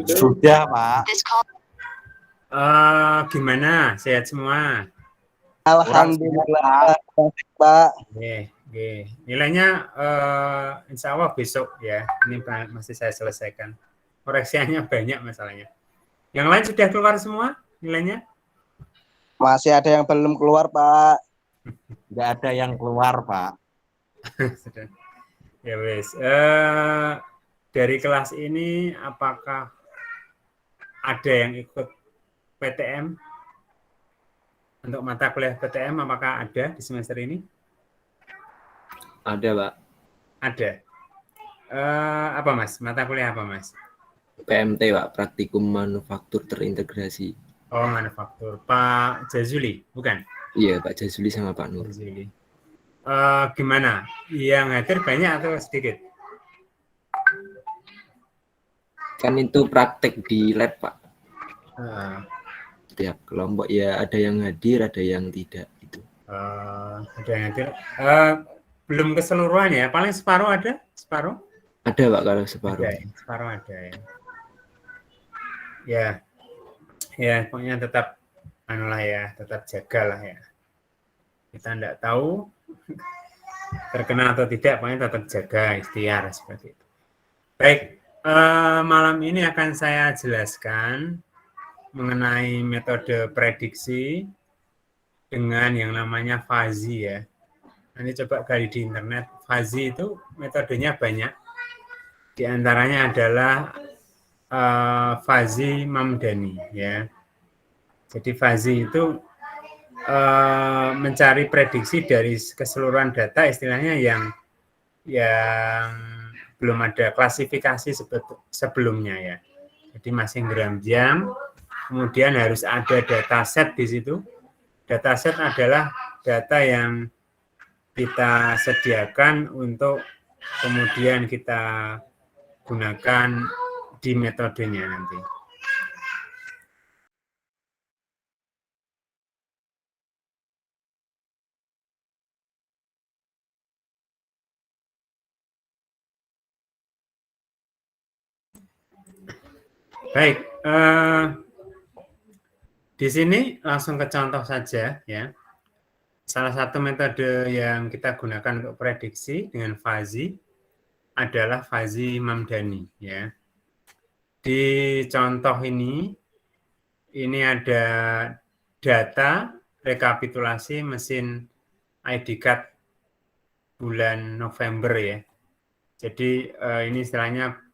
Sudah, Pak. Gimana? Sehat semua? Alhamdulillah, Pak. Oke. Nilainya insya Allah besok ya. Ini masih saya selesaikan. Koreksiannya banyak masalahnya. Yang lain sudah keluar semua nilainya? Masih ada yang belum keluar, Pak. Nggak ada yang keluar, Pak. Sudah. Ya wes. Dari kelas ini apakah ada yang ikut PTM? Untuk mata kuliah PTM apakah ada di semester ini? Ada, Pak. Ada. Apa Mas? Mata kuliah apa Mas? PMT, Pak. Praktikum Manufaktur Terintegrasi. Oh, manufaktur. Pak Jazuli, bukan? Iya, Pak Jazuli sama Pak Nur. Jazuli. Gimana? Yang hadir banyak atau sedikit? Kan itu praktek di lab, Pak. Tiap kelompok ya ada yang hadir, ada yang tidak gitu. Ada yang hadir. Belum keseluruhan ya, paling separuh ada? Separuh? Ada, Pak, kalau separuh. Ada, separuh ada ya. Ya, pokoknya tetap tetap jagalah ya. Kita enggak tahu terkena atau tidak, pokoknya tetap jaga, ikhtiar seperti itu. Baik, malam ini akan saya jelaskan mengenai metode prediksi dengan yang namanya Fuzzy ya. Nanti coba gali di internet. Fuzzy itu metodenya banyak. Di antaranya adalah Fuzzy Mamdani ya. Jadi Fuzzy itu mencari prediksi dari keseluruhan data, istilahnya yang belum ada klasifikasi sebelumnya ya. Jadi masing gram jam, kemudian harus ada dataset di situ. Dataset adalah data yang kita sediakan untuk kemudian kita gunakan di metodenya nanti. Baik, di sini langsung ke contoh saja ya. Salah satu metode yang kita gunakan untuk prediksi dengan Fuzzy adalah Fuzzy Mamdani ya. Di contoh ini ada data rekapitulasi mesin ID card bulan November ya. Jadi ini istilahnya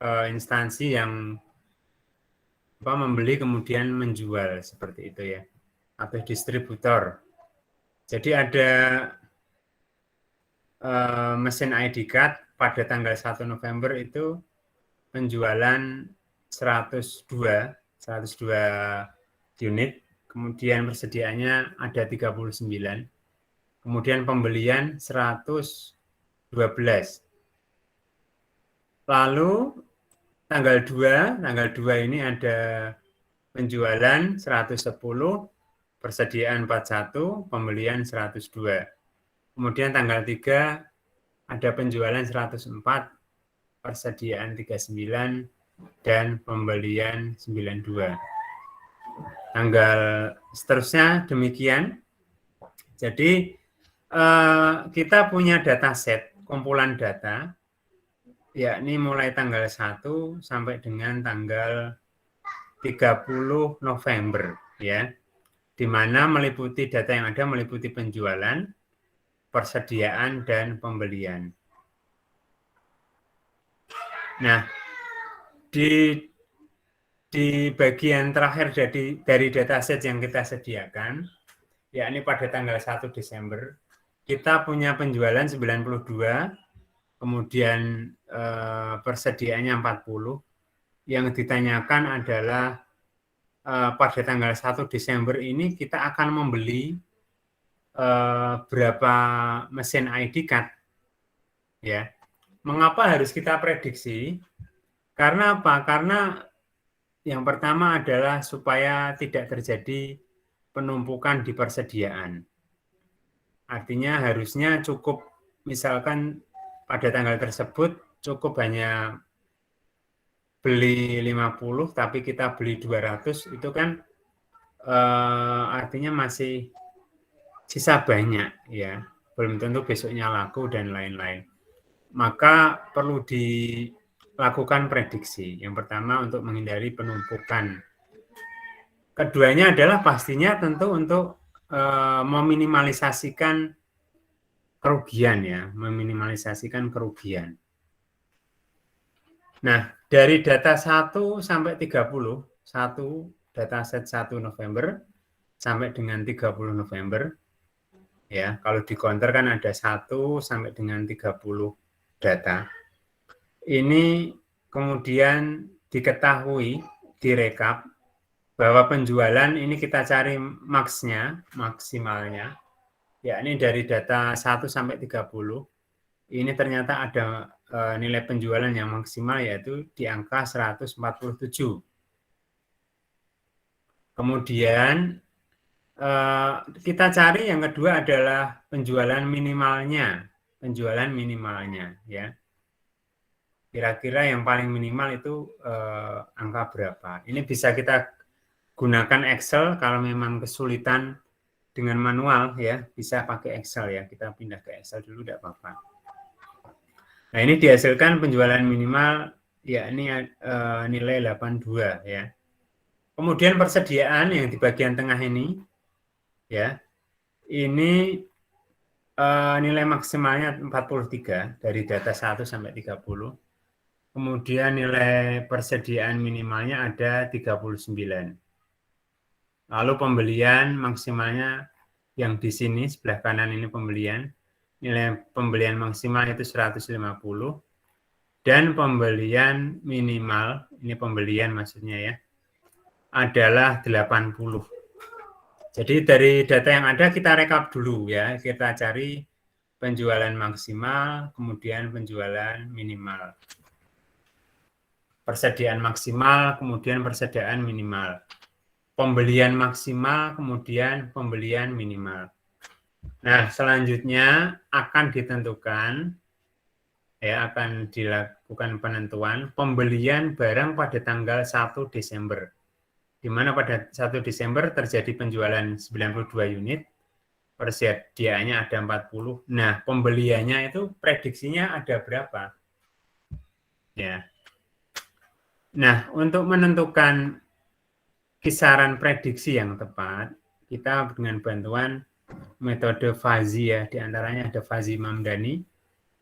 instansi yang membeli kemudian menjual seperti itu ya, atau distributor. Jadi ada mesin ID card pada tanggal 1 November itu penjualan 102 unit, kemudian persediaannya ada 39, kemudian pembelian 112. Lalu tanggal 2 ini ada penjualan 110, persediaan 41, pembelian 102. Kemudian tanggal 3 ada penjualan 104, persediaan 39, dan pembelian 92. Tanggal seterusnya demikian. Jadi kita punya dataset, kumpulan data, yakni mulai tanggal 1 sampai dengan tanggal 30 November ya, di mana meliputi data yang ada meliputi penjualan, persediaan, dan pembelian. Nah, di bagian terakhir dari dataset yang kita sediakan, yakni pada tanggal 1 Desember, kita punya penjualan 92, kemudian persediaannya 40. Yang ditanyakan adalah pada tanggal 1 Desember ini kita akan membeli berapa mesin ID card ya. Mengapa harus kita prediksi? Karena apa? Karena yang pertama adalah supaya tidak terjadi penumpukan di persediaan. Artinya harusnya cukup, misalkan pada tanggal tersebut cukup hanya beli 50 tapi kita beli 200 itu kan artinya masih sisa banyak ya, belum tentu besoknya laku dan lain-lain. Maka perlu dilakukan prediksi. Yang pertama untuk menghindari penumpukan. Keduanya adalah pastinya tentu untuk meminimalisasikan kerugian ya, meminimalisasikan kerugian. Nah, dari data 1 sampai 30, 1 dataset 1 November sampai dengan 30 November, ya, kalau di counter kan ada 1 sampai dengan 30 data. Ini kemudian diketahui, direkap, bahwa penjualan ini kita cari maksnya, maksimalnya, yakni dari data 1 sampai 30, ini ternyata ada nilai penjualan yang maksimal yaitu di angka 147. Kemudian kita cari yang kedua adalah penjualan minimalnya ya. Kira-kira yang paling minimal itu angka berapa? Ini bisa kita gunakan Excel kalau memang kesulitan dengan manual ya, bisa pakai Excel ya. Kita pindah ke Excel dulu tidak apa-apa. Nah, ini dihasilkan penjualan minimal yakni nilai 82 ya. Kemudian persediaan yang di bagian tengah ini ya. Ini nilai maksimalnya 43 dari data 1 sampai 30. Kemudian nilai persediaan minimalnya ada 39. Lalu pembelian maksimalnya yang di sini sebelah kanan ini pembelian. Nilai pembelian maksimal itu 150 dan pembelian minimal, ini pembelian maksudnya ya, adalah 80. Jadi dari data yang ada kita rekap dulu ya, kita cari penjualan maksimal, kemudian penjualan minimal. Persediaan maksimal, kemudian persediaan minimal. Pembelian maksimal, kemudian pembelian minimal. Nah, selanjutnya akan ditentukan, ya, akan dilakukan penentuan pembelian barang pada tanggal 1 Desember. Di mana pada 1 Desember terjadi penjualan 92 unit, persediaannya ada 40. Nah, pembeliannya itu prediksinya ada berapa? Ya. Nah, untuk menentukan kisaran prediksi yang tepat, kita dengan bantuan metode Fuzzy ya, diantaranya ada Fuzzy Mamdani,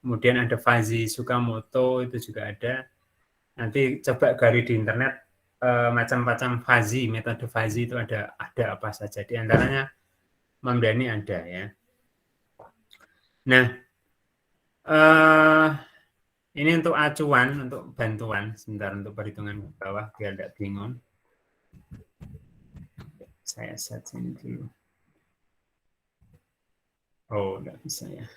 kemudian ada Fuzzy Sukamoto, itu juga ada. Nanti coba gali di internet macam-macam Fuzzy, metode Fuzzy itu ada apa saja. Diantaranya Mamdani ada ya. Nah, ini untuk acuan, untuk bantuan, sebentar untuk perhitungan ke bawah biar tidak bingung. Saya set sini dulu. Oh, enggak bisa ya.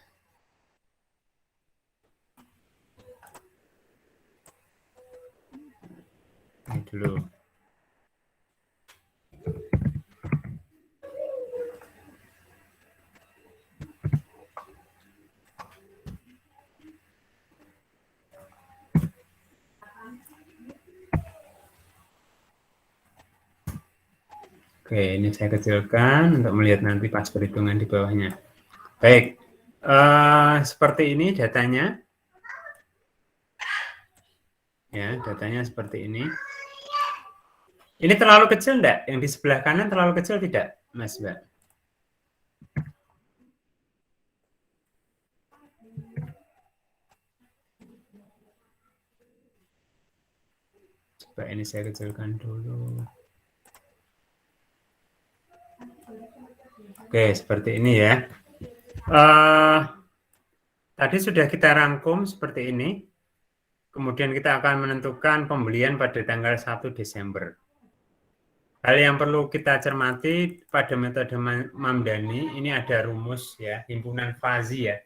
Ini dulu. Oke, ini saya kecilkan untuk melihat nanti pas perhitungan di bawahnya. Baik, seperti ini datanya. Ya, datanya seperti ini. Ini terlalu kecil enggak? Yang di sebelah kanan terlalu kecil tidak, Mas Mbak? Coba ini saya kecilkan dulu. Oke, seperti ini ya. Tadi sudah kita rangkum seperti ini. Kemudian kita akan menentukan pembelian pada tanggal 1 Desember. Hal yang perlu kita cermati pada metode Mamdani, ini ada rumus ya, himpunan Fuzzy ya.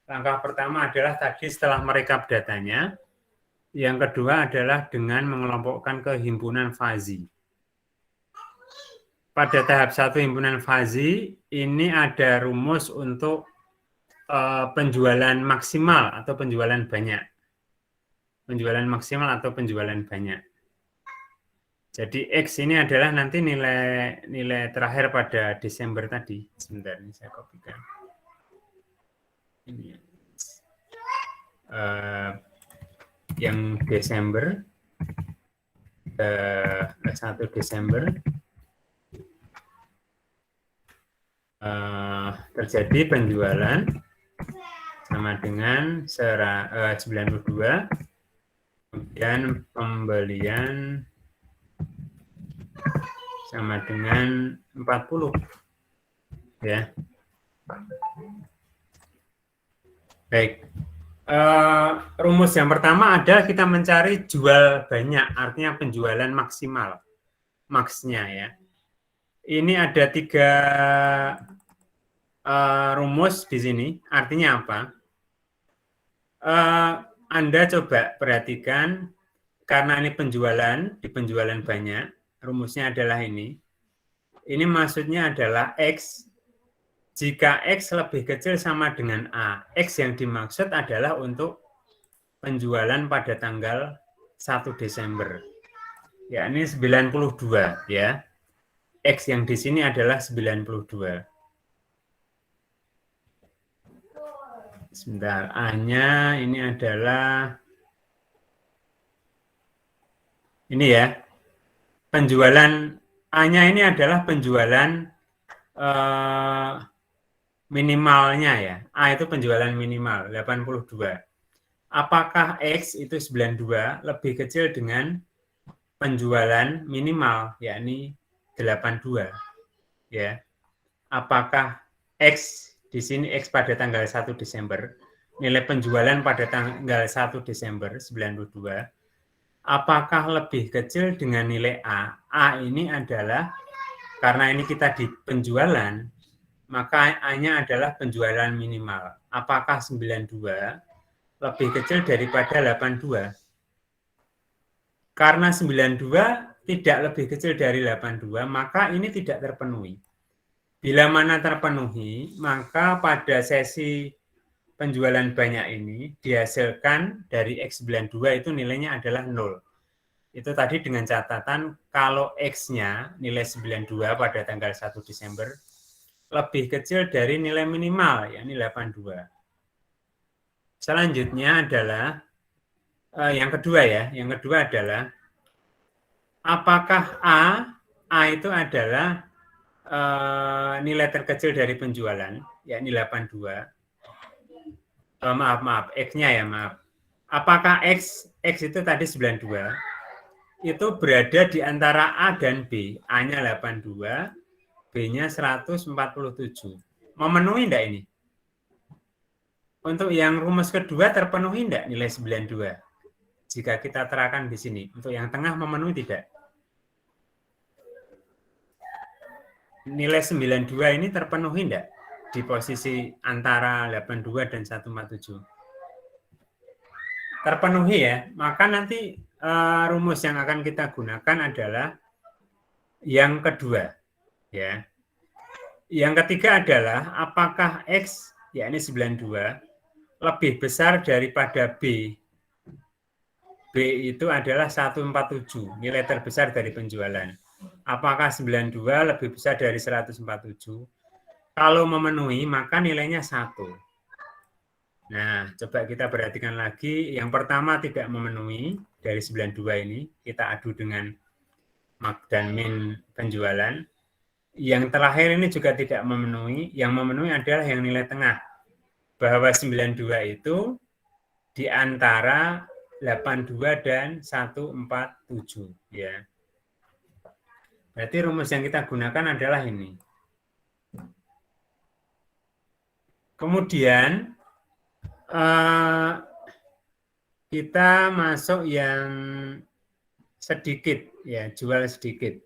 Langkah pertama adalah tadi setelah merekap datanya. Yang kedua adalah dengan mengelompokkan ke himpunan Fuzzy. Pada tahap 1 himpunan Fuzzy, ini ada rumus untuk penjualan maksimal atau penjualan banyak. penjualan maksimal atau penjualan banyak. Jadi X ini adalah nanti nilai terakhir pada Desember tadi. Sebentar, ini saya kopikan. Ini yang Desember 1 Desember terjadi penjualan sama dengan 92, kemudian pembelian sama dengan 40, ya. Baik. Rumus yang pertama adalah kita mencari jual banyak, artinya penjualan maksimal, max-nya ya. Ini ada 3 rumus di sini, artinya apa? Anda coba perhatikan, karena ini penjualan, di penjualan banyak, rumusnya adalah ini. Ini maksudnya adalah X. Jika X lebih kecil sama dengan A, X yang dimaksud adalah untuk penjualan pada tanggal 1 Desember. Ya, ini 92 ya. X yang di sini adalah 92. Sebentar, A-nya ini adalah ini ya. Penjualan A-nya ini adalah penjualan minimalnya ya. A itu penjualan minimal 82. Apakah X itu 92 lebih kecil dengan penjualan minimal yakni 82 ya. Apakah X di sini X pada tanggal 1 Desember, nilai penjualan pada tanggal 1 Desember 92 apakah lebih kecil dengan nilai A? A ini adalah karena ini kita di penjualan, maka A-nya adalah penjualan minimal. Apakah 92 lebih kecil daripada 82? Karena 92 tidak lebih kecil dari 82, maka ini tidak terpenuhi. Bila mana terpenuhi, maka pada sesi penjualan banyak ini dihasilkan dari X92 itu nilainya adalah 0. Itu tadi dengan catatan kalau X-nya nilai 92 pada tanggal 1 Desember lebih kecil dari nilai minimal, yakni 82. Selanjutnya adalah yang kedua ya. Yang kedua adalah apakah A itu adalah nilai terkecil dari penjualan, yakni 82. Maaf, X-nya ya, maaf. Apakah X itu tadi 92, itu berada di antara A dan B. A-nya 82, B-nya 147. Memenuhi enggak ini? Untuk yang rumus kedua terpenuhi enggak nilai 92? Jika kita terangkan di sini. Untuk yang tengah memenuhi tidak? Nilai 92 ini terpenuhi enggak? Di posisi antara 82 dan 147. Terpenuhi ya, maka nanti rumus yang akan kita gunakan adalah yang kedua. Ya. Yang ketiga adalah apakah X, yakni 92, lebih besar daripada B. B itu adalah 147, nilai terbesar dari penjualan. Apakah 92 lebih besar dari 147? Kalau memenuhi, maka nilainya 1. Nah, coba kita perhatikan lagi. Yang pertama tidak memenuhi dari 92 ini. Kita adu dengan max dan min penjualan. Yang terakhir ini juga tidak memenuhi. Yang memenuhi adalah yang nilai tengah. Bahwa 92 itu di antara 82 dan 147. Ya. Berarti rumus yang kita gunakan adalah ini. Kemudian kita masuk yang sedikit, ya, jual sedikit.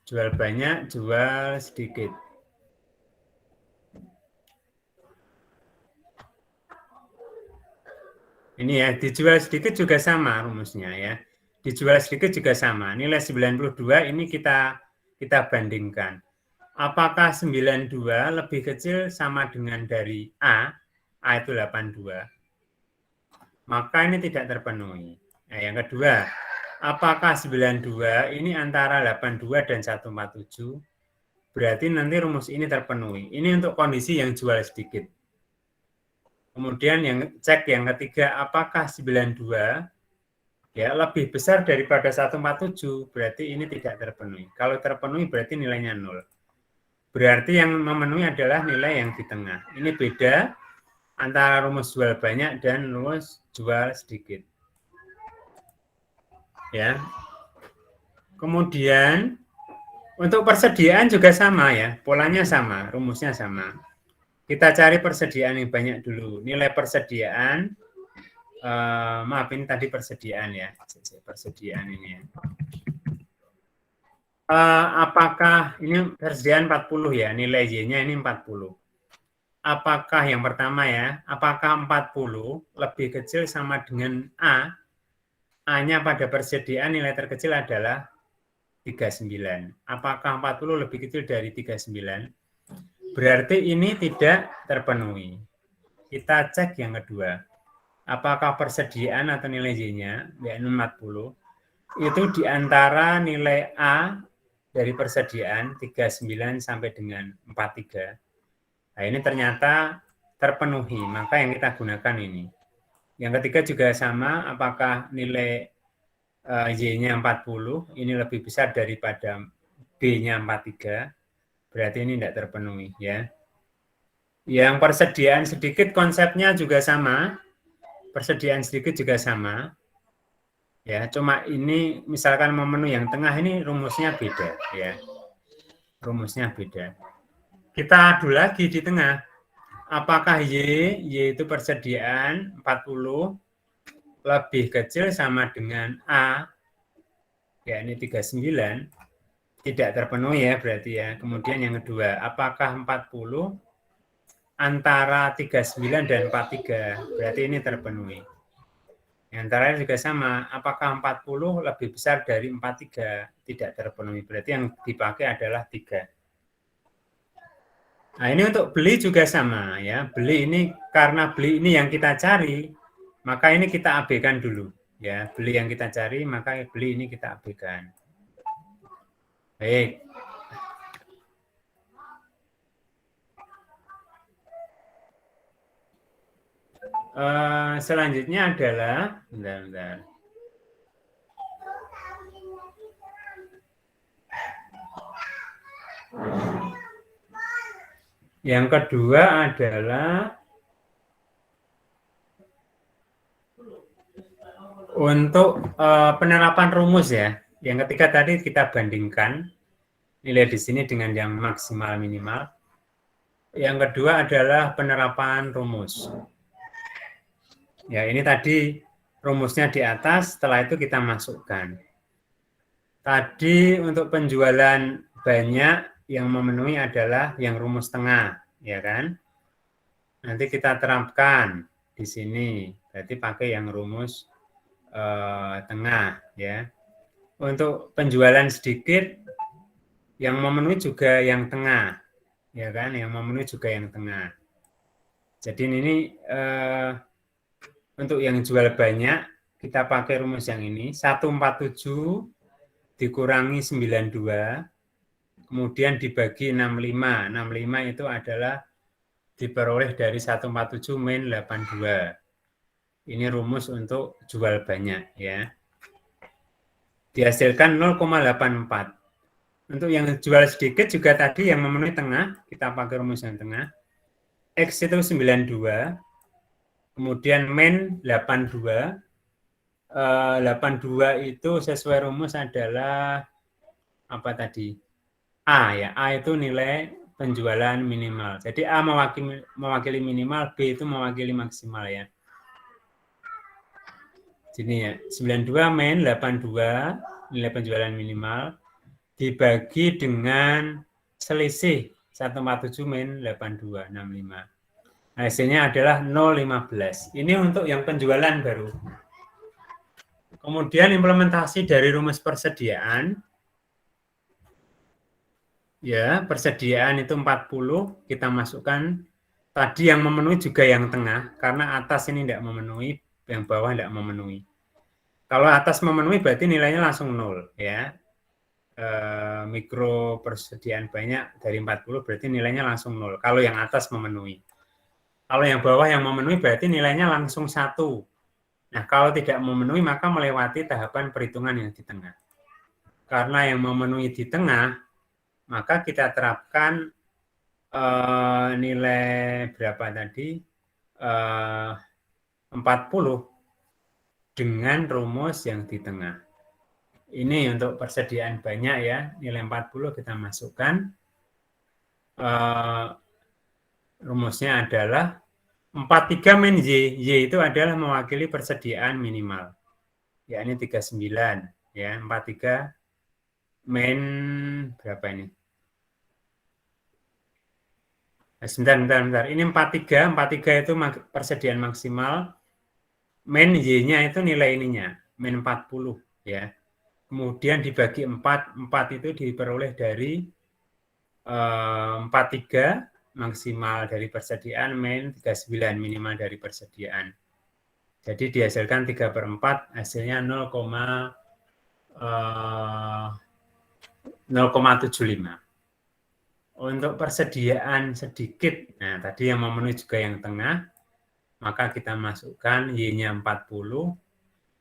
Jual banyak, jual sedikit. Ini ya, dijual sedikit juga sama rumusnya ya. Dijual sedikit juga sama. Nilai 92 ini kita bandingkan. Apakah 92 lebih kecil sama dengan dari A? A itu 82. maka ini tidak terpenuhi. Nah, yang kedua, apakah 92 ini antara 82 dan 147? Berarti nanti rumus ini terpenuhi. Ini untuk kondisi yang jual sedikit. Kemudian yang cek yang ketiga, apakah 92 ya lebih besar daripada 147? Berarti ini tidak terpenuhi. Kalau terpenuhi berarti nilainya 0. Berarti yang memenuhi adalah nilai yang di tengah. Ini beda antara rumus jual banyak dan rumus jual sedikit. Ya. Kemudian untuk persediaan juga sama ya, polanya sama, rumusnya sama. Kita cari persediaan yang banyak dulu. Nilai persediaan, maaf ini tadi persediaan ya, persediaan ini ya. Apakah ini persediaan 40 ya, nilai Y-nya ini 40. Apakah yang pertama ya, apakah 40 lebih kecil sama dengan A? A-nya pada persediaan nilai terkecil adalah 39. Apakah 40 lebih kecil dari 39? Berarti ini tidak terpenuhi. Kita cek yang kedua. Apakah persediaan atau nilai Y-nya, yaitu 40, itu di antara nilai A dari persediaan 39 sampai dengan 43. Nah, ini ternyata terpenuhi, maka yang kita gunakan ini. Yang ketiga juga sama, apakah nilai Y-nya 40, ini lebih besar daripada B-nya 43, berarti ini tidak terpenuhi. Ya. Yang persediaan sedikit konsepnya juga sama, persediaan sedikit juga sama. Ya, cuma ini misalkan memenuhi yang tengah ini rumusnya beda ya. Rumusnya beda. Kita adu lagi di tengah. Apakah Y itu persediaan 40 lebih kecil sama dengan A? Ya, ini 39 tidak terpenuhi ya berarti ya. Kemudian yang kedua, apakah 40 antara 39 dan 43? Berarti ini terpenuhi. Yang terakhir juga sama, apakah 40 lebih besar dari 43? Tidak terpenuhi, berarti yang dipakai adalah 3. Nah, ini untuk beli juga sama ya. Beli ini, karena beli ini yang kita cari, maka ini kita abaikan dulu. Ya, beli yang kita cari, maka beli ini kita abaikan. Baik. Selanjutnya adalah bentar. Yang kedua adalah untuk penerapan rumus ya. Yang ketiga tadi kita bandingkan nilai di sini dengan yang maksimal minimal. Yang kedua adalah penerapan rumus. Ya, ini tadi rumusnya di atas, setelah itu kita masukkan. Tadi untuk penjualan banyak yang memenuhi adalah yang rumus tengah, ya kan? Nanti kita terapkan di sini, berarti pakai yang rumus tengah, ya. Untuk penjualan sedikit, yang memenuhi juga yang tengah, ya kan? Yang memenuhi juga yang tengah. Jadi ini untuk yang jual banyak, kita pakai rumus yang ini, 147 dikurangi 92, kemudian dibagi 65. 65 itu adalah diperoleh dari 147 min 82. Ini rumus untuk jual banyak ya. Dihasilkan 0,84. Untuk yang jual sedikit juga tadi yang memenuhi tengah, kita pakai rumus yang tengah. X itu 92. Kemudian min 82. 82 itu sesuai rumus adalah apa tadi? A ya. A itu nilai penjualan minimal. Jadi A mewakili minimal, B itu mewakili maksimal ya. Jadi ya, 92 min 82 nilai penjualan minimal dibagi dengan selisih 147 min 82 65. Hasilnya adalah 0,15. Ini untuk yang penjualan baru. Kemudian implementasi dari rumus persediaan. Ya, persediaan itu 40, kita masukkan. Tadi yang memenuhi juga yang tengah, karena atas ini tidak memenuhi, yang bawah tidak memenuhi. Kalau atas memenuhi berarti nilainya langsung 0 ya. Mikro persediaan banyak dari 40 berarti nilainya langsung 0 kalau yang atas memenuhi. Kalau yang bawah yang memenuhi berarti nilainya langsung 1. Nah, kalau tidak memenuhi maka melewati tahapan perhitungan yang di tengah. Karena yang memenuhi di tengah, maka kita terapkan nilai berapa tadi? 40 dengan rumus yang di tengah. Ini untuk persediaan banyak ya, nilai 40 kita masukkan. Rumusnya adalah 43 min Y. Y itu adalah mewakili persediaan minimal. Yakni 39. Ya, 43 min berapa ini? Sebentar. Ini 43 itu persediaan maksimal. Min Y-nya itu nilai ininya, min 40 ya. Kemudian dibagi 4 itu diperoleh dari 43 maksimal dari persediaan, min 39 minimal dari persediaan. Jadi dihasilkan 3/4, hasilnya 0,75. Untuk persediaan sedikit, nah tadi yang memenuhi juga yang tengah, maka kita masukkan Y-nya 40,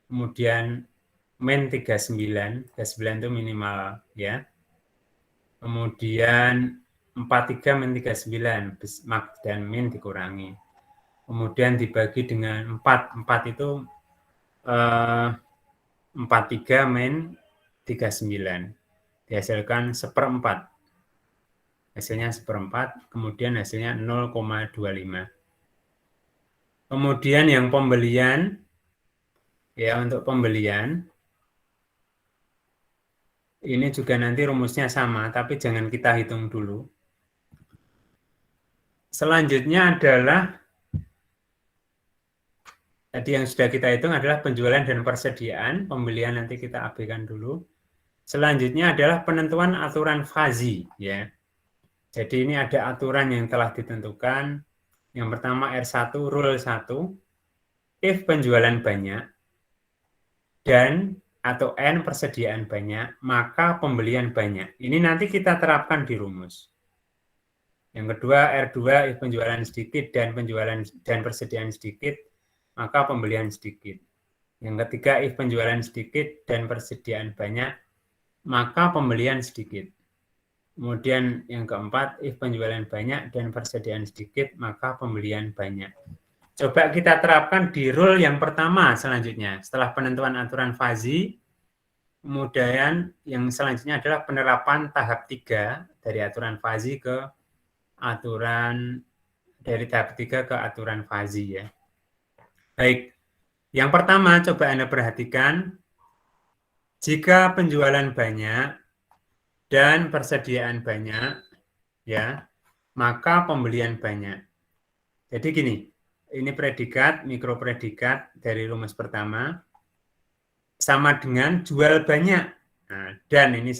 kemudian min 39 itu minimal ya. Kemudian 43 min 39 dan min dikurangi. Kemudian dibagi dengan 4 itu 43 min 39 dihasilkan 1/4. Hasilnya 1/4, kemudian hasilnya 0,25. Kemudian yang pembelian, ya untuk pembelian, ini juga nanti rumusnya sama, tapi jangan kita hitung dulu. Selanjutnya adalah, tadi yang sudah kita hitung adalah penjualan dan persediaan, pembelian nanti kita abaikan dulu. Selanjutnya adalah penentuan aturan fazi, ya. Jadi ini ada aturan yang telah ditentukan. Yang pertama R1, rule 1, if penjualan banyak dan atau N persediaan banyak, maka pembelian banyak. Ini nanti kita terapkan di rumus. Yang kedua R2, if penjualan sedikit dan persediaan sedikit, maka pembelian sedikit. Yang ketiga if penjualan sedikit dan persediaan banyak, maka pembelian sedikit. Kemudian yang keempat, if penjualan banyak dan persediaan sedikit, maka pembelian banyak. Coba kita terapkan di rule yang pertama selanjutnya. Setelah penentuan aturan fazi, kemudian yang selanjutnya adalah penerapan tahap 3 dari aturan fazi ke aturan, dari tahap 3 ke aturan fazi ya. Baik, yang pertama coba Anda perhatikan, jika penjualan banyak dan persediaan banyak, ya, maka pembelian banyak. Jadi gini, ini predikat, mikropredikat dari rumus pertama, sama dengan jual banyak. Nah, dan ini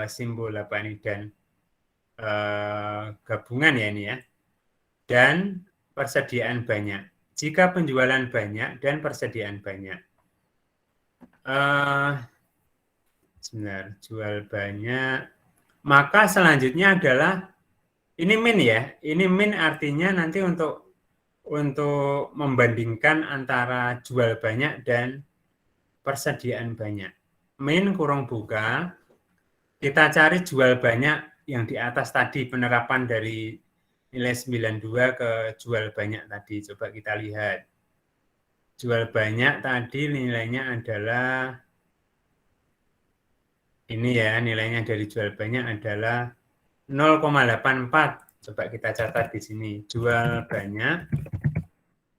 simbol apa ini, dan gabungan ya ini ya. Dan persediaan banyak. Jika penjualan banyak dan persediaan banyak. Sebentar, jual banyak. Maka selanjutnya adalah ini min ya. Ini min artinya nanti untuk membandingkan antara jual banyak dan persediaan banyak. Min kurung buka, kita cari jual banyak yang di atas tadi, penerapan dari nilai 92 ke jual banyak tadi. Coba kita lihat. Jual banyak tadi nilainya adalah ini ya, nilainya dari jual banyak adalah 0,84. Coba kita catat di sini. Jual banyak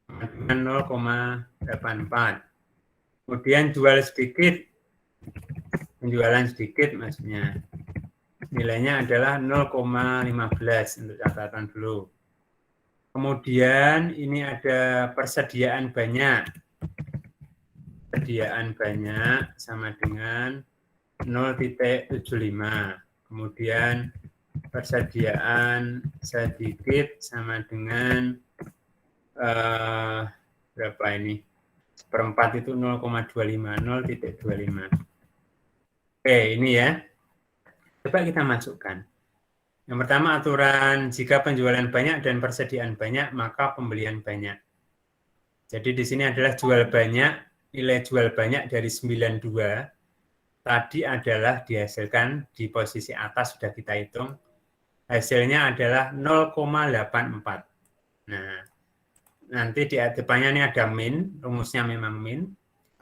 dengan 0,84. Kemudian jual sedikit, penjualan sedikit maksudnya. Nilainya adalah 0,15 untuk catatan dulu. Kemudian ini ada persediaan banyak. Persediaan banyak sama dengan 0,75. Kemudian persediaan sedikit sama dengan berapa ini? Seperempat itu 0,25, 0,25. Oke, ini ya. Coba kita masukkan. Yang pertama aturan jika penjualan banyak dan persediaan banyak, maka pembelian banyak. Jadi di sini adalah jual banyak, nilai jual banyak dari 92 tadi adalah dihasilkan di posisi atas sudah kita hitung. Hasilnya adalah 0,84. Nah, nanti di depannya ini ada min, rumusnya memang min.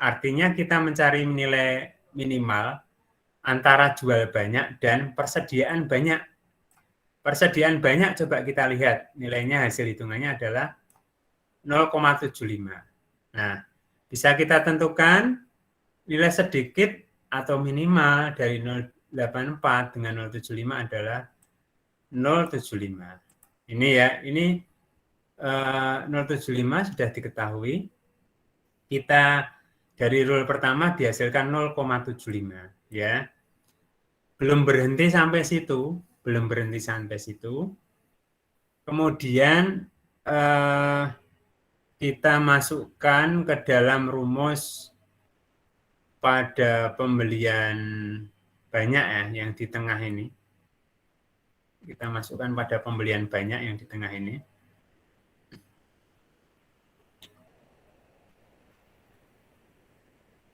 Artinya kita mencari nilai minimal antara jual banyak dan persediaan banyak. Persediaan banyak coba kita lihat, nilainya hasil hitungannya adalah 0,75. Nah, bisa kita tentukan nilai sedikit atau minimal dari 0,84 dengan 0,75 adalah 0,75. Ini ya, ini 0,75 sudah diketahui. Kita dari rule pertama dihasilkan 0,75 ya. Belum berhenti sampai situ, Kemudian kita masukkan ke dalam rumus pada pembelian banyak ya yang di tengah ini. Kita masukkan pada pembelian banyak yang di tengah ini.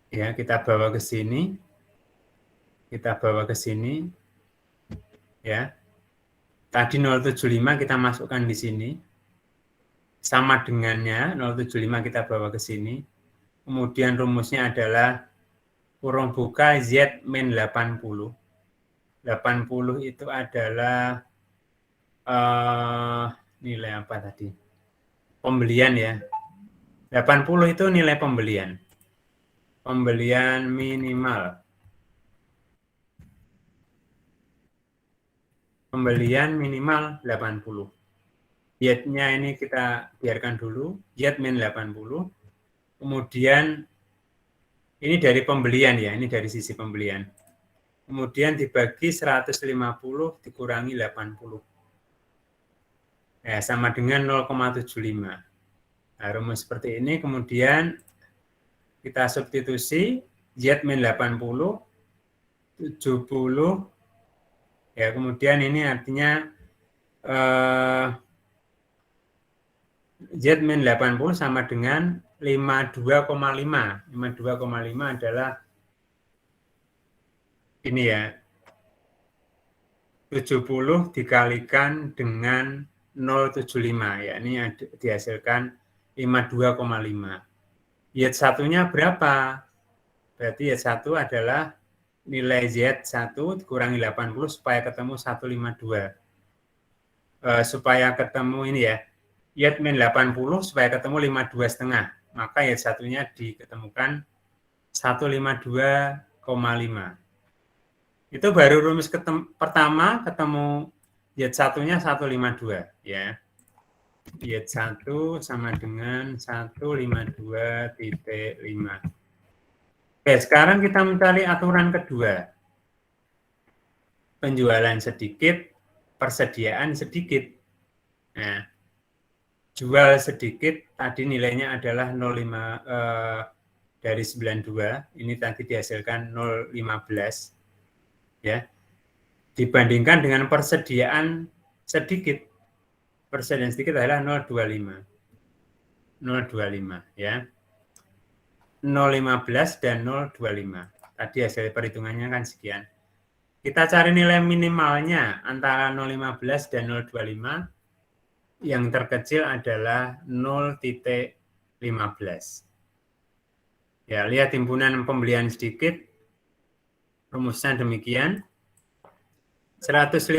Ya, kita bawa ke sini. Ya. Tadi 0,75 kita masukkan di sini. Sama dengannya 0,75 kita bawa ke sini. Kemudian rumusnya adalah kurung buka Z min 80. 80 itu adalah nilai apa tadi? Pembelian ya. 80 itu nilai pembelian. Pembelian minimal. Pembelian minimal 80. Z-nya ini kita biarkan dulu. Z min 80. Kemudian ini dari pembelian ya, ini dari sisi pembelian. Kemudian dibagi 150 dikurangi 80. Ya, sama dengan 0,75. Nah, rumus seperti ini, kemudian kita substitusi Z min 80, 70, ya kemudian ini artinya Z min 80 sama dengan 52,5. 52,5 adalah ini ya, 70 dikalikan dengan 0,75, ya ini dihasilkan 52,5. Z1-nya berapa? Berarti Z1 adalah nilai Z1 dikurangi 80 supaya ketemu 152. Supaya ketemu ini ya, Z min 80 supaya ketemu 52,5. Maka Z1-nya diketemukan 152,5. Itu baru rumus pertama ketemu Z1-nya 152 ya. Z1 sama dengan 152,5. Oke, sekarang kita mencari aturan kedua. Penjualan sedikit, persediaan sedikit. Nah, jual sedikit tadi nilainya adalah 0,5 dari 92. Ini tadi dihasilkan 0,15. Ya, dibandingkan dengan persediaan sedikit. Persediaan sedikit adalah 0,25. 0,25 ya. 0,15 dan 0,25. Tadi hasil perhitungannya kan sekian. Kita cari nilai minimalnya antara 0,15 dan 0,25. Yang terkecil adalah 0,15. Ya, lihat himpunan pembelian sedikit. Rumusnya demikian. 150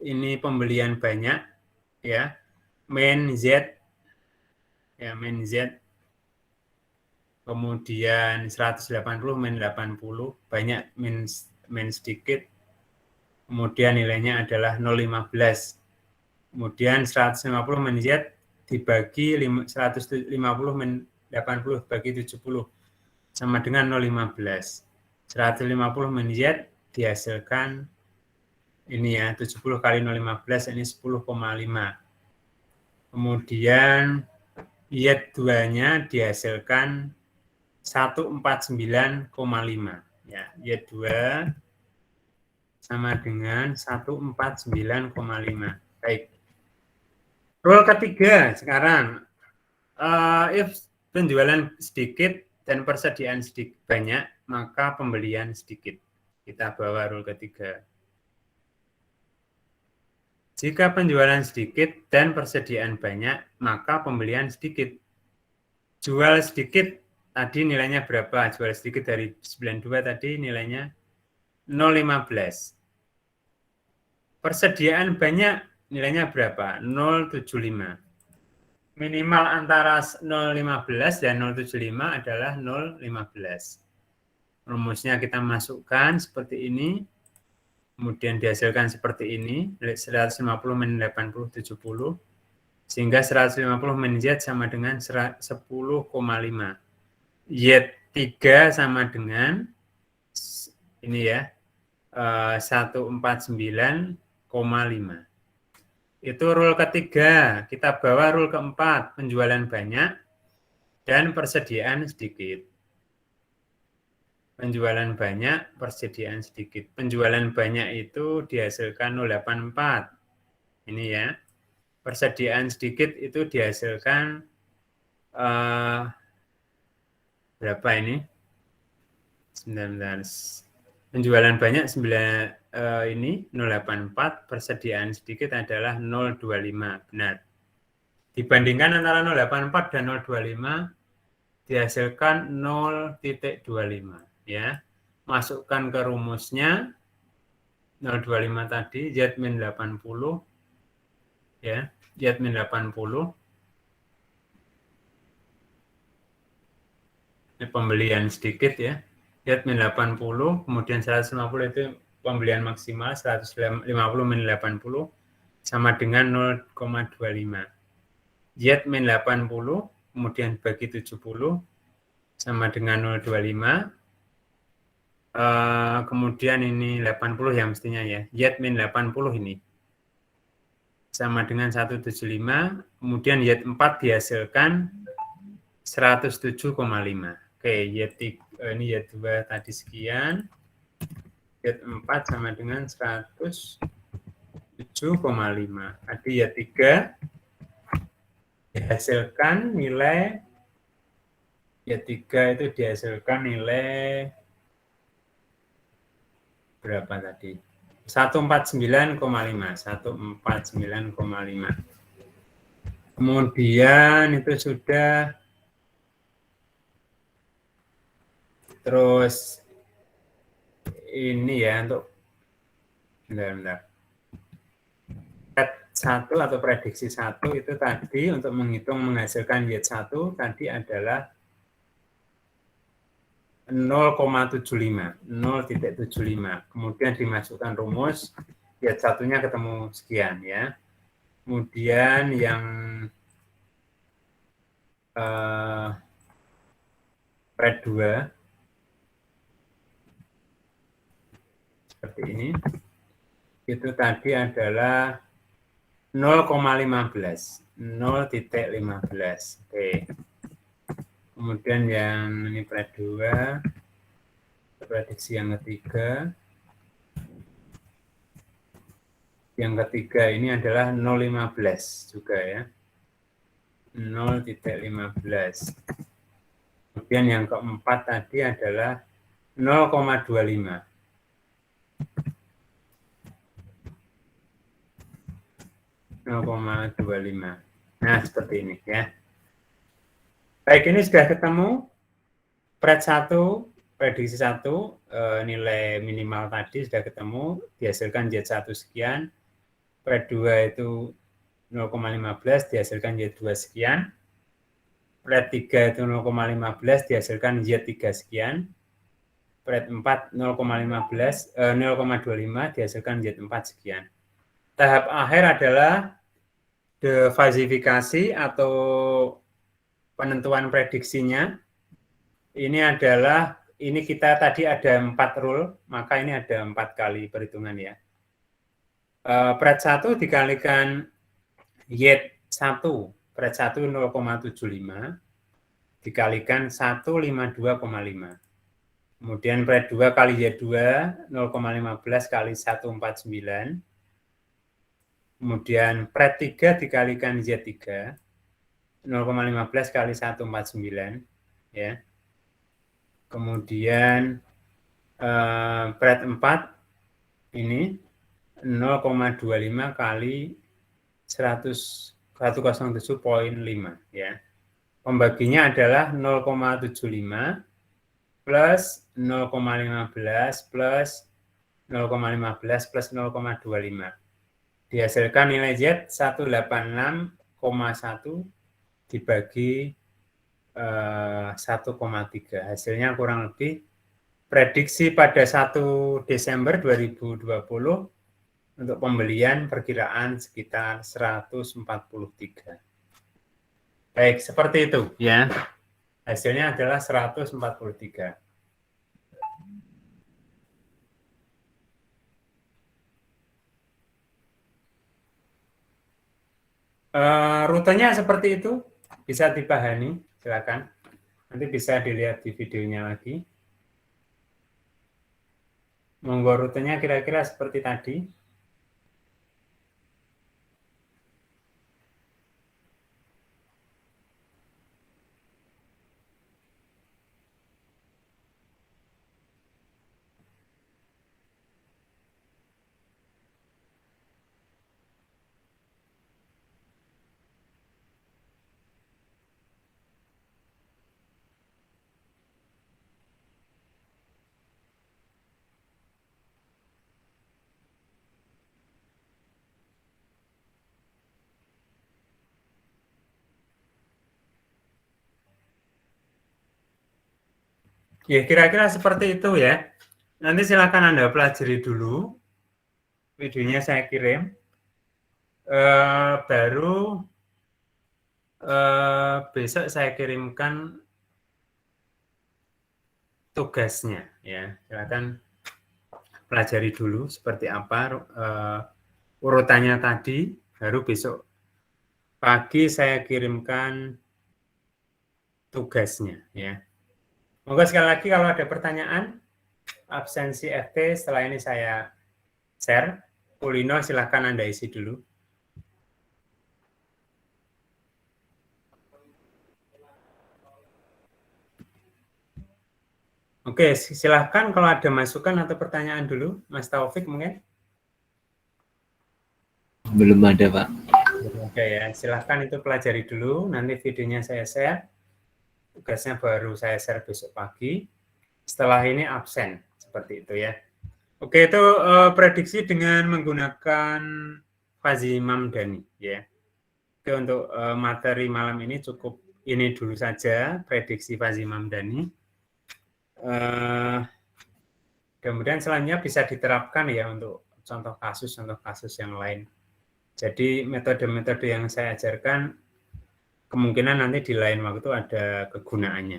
ini pembelian banyak ya. Min Z ya, min Z. Kemudian 180 min 80 banyak min sedikit. Kemudian nilainya adalah 0,15. Kemudian 150 min Z dibagi 150 min 80 bagi 70 sama dengan 0,15. 150 min Z dihasilkan ini ya, 70 kali 0,15 ini 10,5. Kemudian Y2-nya dihasilkan 149,5. Ya, Y2 sama dengan 149,5. Baik. Rule ketiga sekarang. If penjualan sedikit dan persediaan sedikit banyak, maka pembelian sedikit. Kita bawa rule ketiga. Jika penjualan sedikit dan persediaan banyak, maka pembelian sedikit. Jual sedikit, tadi nilainya berapa? Jual sedikit dari 92 tadi nilainya 0,15. Persediaan banyak, nilainya berapa? 0,75. Minimal antara 0,15 dan 0,75 adalah 0,15. Rumusnya kita masukkan seperti ini. Kemudian dihasilkan seperti ini, 150 min 80, 70, sehingga 150 min Z sama dengan 10,5. Y3 sama dengan, ini ya, 149,5. Itu rule ketiga. Kita bawa rule keempat, penjualan banyak dan persediaan sedikit. Penjualan banyak, persediaan sedikit. Penjualan banyak itu dihasilkan 0,84. Ini ya. Persediaan sedikit itu dihasilkan berapa ini? 19. Penjualan banyak 9 ini 0,84, persediaan sedikit adalah 0,25. Benar. Dibandingkan antara 0,84 dan 0,25 dihasilkan 0,25. Ya, masukkan ke rumusnya 0,25 tadi, Z min 80, ya, Z min 80, ini pembelian sedikit ya, Z min 80, kemudian 150 itu pembelian maksimal, 150 min 80, sama dengan 0,25. Z min 80, kemudian bagi 70, sama dengan 0,25. Kemudian ini 80 ya mestinya ya, Z min 80 ini sama dengan 175, kemudian Y4 dihasilkan 107,5. Oke, Y3 ini Y2 tadi sekian, Y4 sama dengan 107,5. Tadi Y3 dihasilkan nilai, Y3 itu dihasilkan nilai berapa tadi? 149,5. 149,5. Kemudian itu sudah, terus ini ya untuk bentar. Satu atau prediksi 1 itu tadi untuk menghitung menghasilkan Y1 tadi adalah 0,75, 0,75. Kemudian dimasukkan rumus, Y1-nya ketemu sekian ya. Kemudian yang pred 2 seperti ini. Itu tadi adalah 0,15. 0,15. Oke. Kemudian yang ini pred 2, prediksi yang ketiga. Yang ketiga ini adalah 0,15 juga ya. 0,15. Kemudian yang keempat tadi adalah 0,25. 0,25. Nah, seperti ini ya. Baik, ini sudah ketemu pred 1, prediksi 1, nilai minimal tadi sudah ketemu, dihasilkan Z1 sekian, pred 2 itu 0,15, dihasilkan Y2 sekian, pred 3 itu 0,15, dihasilkan Y3 sekian, pred 4 0,25, dihasilkan Z4 sekian. Tahap akhir adalah defasifikasi atau penentuan prediksinya. Ini adalah, ini kita tadi ada 4 rule, maka ini ada 4 kali perhitungan ya. Pred 1 dikalikan Y1 pret 1 0,75 dikalikan 152,5. Kemudian pret 2 kali Z2 0,15 kali 149. Kemudian pret 3 dikalikan Z3 0,15 kali 149 ya. Kemudian pret 4 ini 0,25 kali 107,5 ya. Pembaginya adalah 0,75 plus 0,15 plus 0,15 plus 0,25. Dihasilkan nilai Z 186,1 dibagi 1,3. Hasilnya kurang lebih prediksi pada 1 Desember 2020 untuk pembelian perkiraan sekitar 143. Baik, seperti itu ya. Hasilnya adalah 143. Rutenya seperti itu, bisa dipahami, silakan. Nanti bisa dilihat di videonya lagi. Monggo rutenya kira-kira seperti tadi. Ya, kira-kira seperti itu ya. Nanti silakan Anda pelajari dulu. Videonya saya kirim. Baru besok saya kirimkan tugasnya ya. Silakan pelajari dulu seperti apa urutannya tadi. Baru besok pagi saya kirimkan tugasnya ya. Moga sekali lagi kalau ada pertanyaan absensi FT setelah ini saya share. Kulino silahkan Anda isi dulu. Oke, silahkan kalau ada masukan atau pertanyaan dulu. Mas Taufik mungkin? Belum ada, Pak. Oke ya, silahkan itu pelajari dulu. Nanti videonya saya share. Tugasnya baru saya share besok pagi. Setelah ini absen, seperti itu ya. Oke, itu prediksi dengan menggunakan Fuzzy Mamdani ya. Oke, untuk materi malam ini cukup ini dulu saja, prediksi Fuzzy Mamdani. Kemudian selanjutnya bisa diterapkan ya untuk contoh kasus yang lain. Jadi metode-metode yang saya ajarkan kemungkinan nanti di lain waktu ada kegunaannya.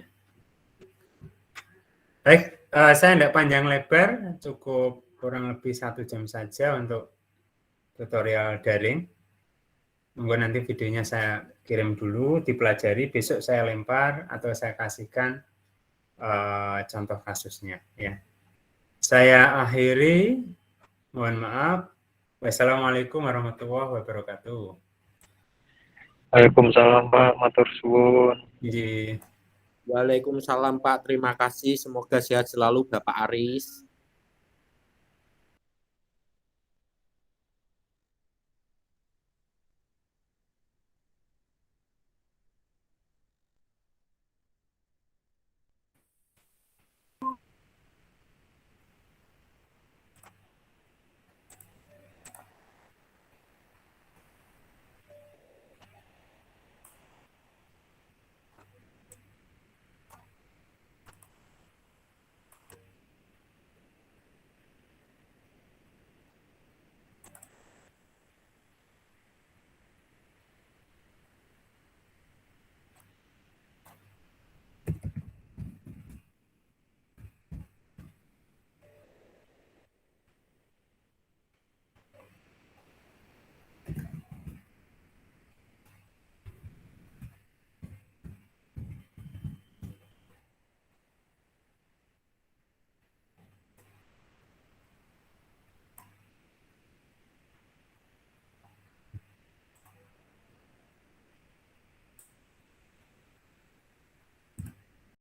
Baik, saya tidak panjang lebar, cukup kurang lebih 1 jam saja untuk tutorial daring. Monggo nanti videonya saya kirim dulu, dipelajari, besok saya lempar atau saya kasihkan contoh kasusnya. Ya. Saya akhiri, mohon maaf. Wassalamualaikum warahmatullahi wabarakatuh. Waalaikumsalam Pak, matur suwun. Jadi, Waalaikumsalam Pak, terima kasih. Semoga sehat selalu Bapak Aris.